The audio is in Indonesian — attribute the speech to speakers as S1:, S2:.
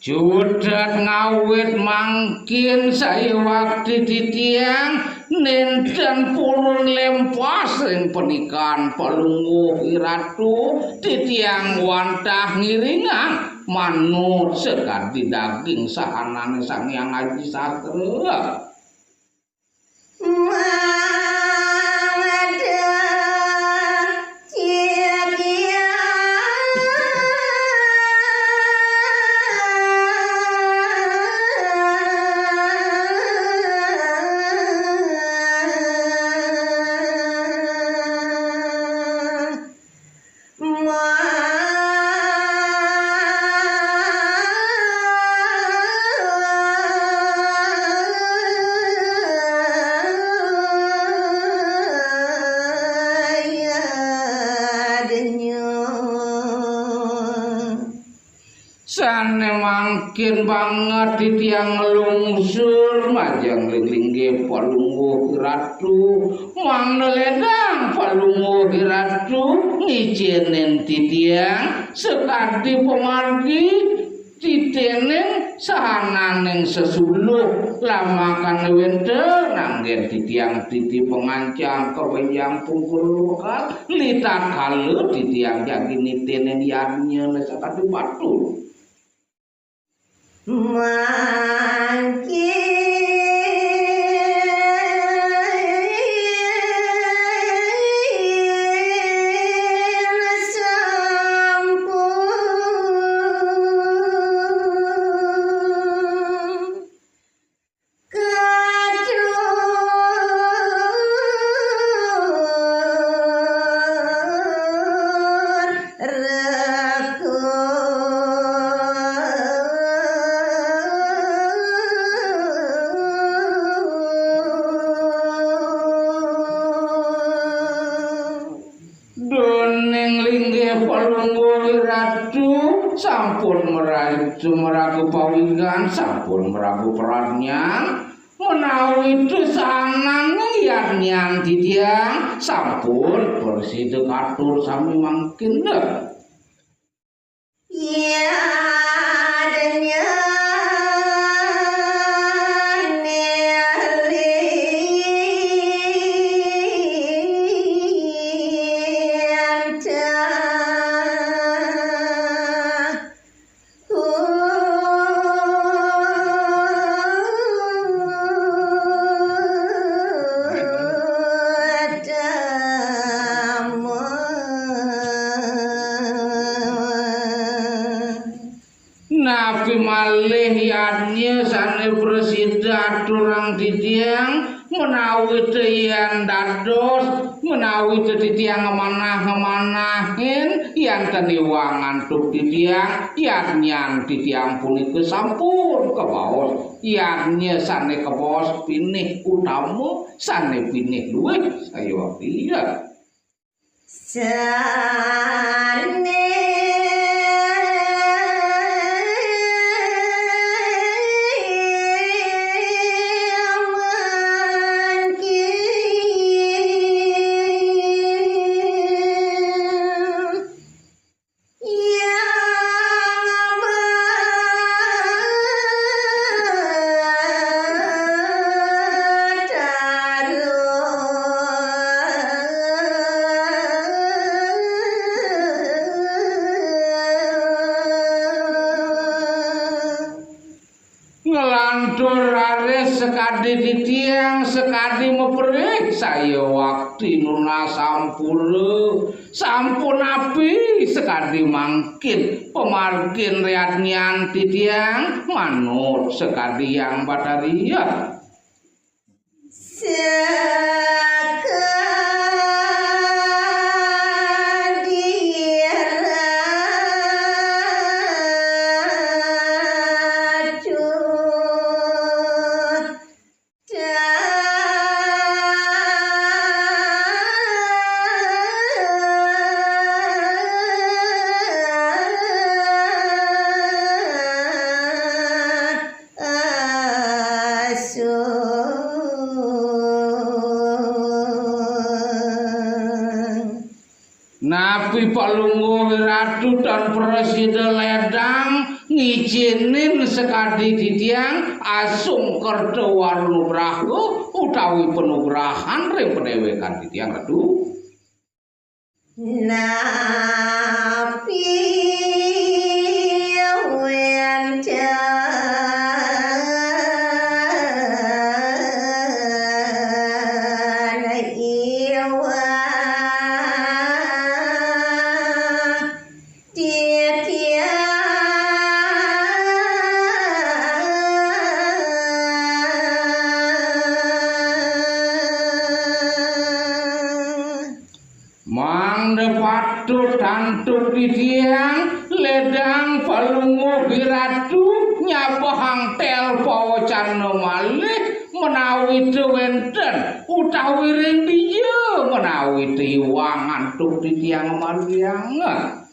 S1: Judat ngawit mangkin saya waktu titiang nenten purun lempas ring pernikahan palungguh iratu titiang wantah ngiringan manut sekadi daging sahanane sang yang Haji Satria. Sane mangkin banget di tiang lungsur majang lingge palungguh ratu mangneledang palungguh ratu ngijinin di tiang sekadi pemargi titenen sahananeng sesuluh lamakan wente nanggen di tiang titi pengancam kewenjang pungkul lokal litat kalu di tiang jagi nitenen yarnya sekadi batu meragu pawigan sampun meragu perannya menawi dosanan nyan titiang sampun bersih dekatur sami mangkin dah ya adanya malih yannya sane presida turang titiang menawi tiang dados menawi titiang ngemanah-ngemanahin yang teniwangan tuk titiang yannya titiang punika sampun kebaos yannya sane kebaos pinih utama sane pinih duit saya tidak sane sekadi titiang sekadi meperik saya waktu nuna sampun api sekadi mangkin pemargin riadnyan titiang manut sekadi yang bataria Abi Palunggu Wiratu dan Presiden Ledang ngijinin sekadi titiang asung kerto warnu brahu utawi penugrahan ring pedewekan titiang redu
S2: napi
S1: tantuk titiang Ledang Palunggu Wiratu nyabahang tel pawacan malih menawi dewenten utawi ring dia menawi tiwangan tuk titiang malih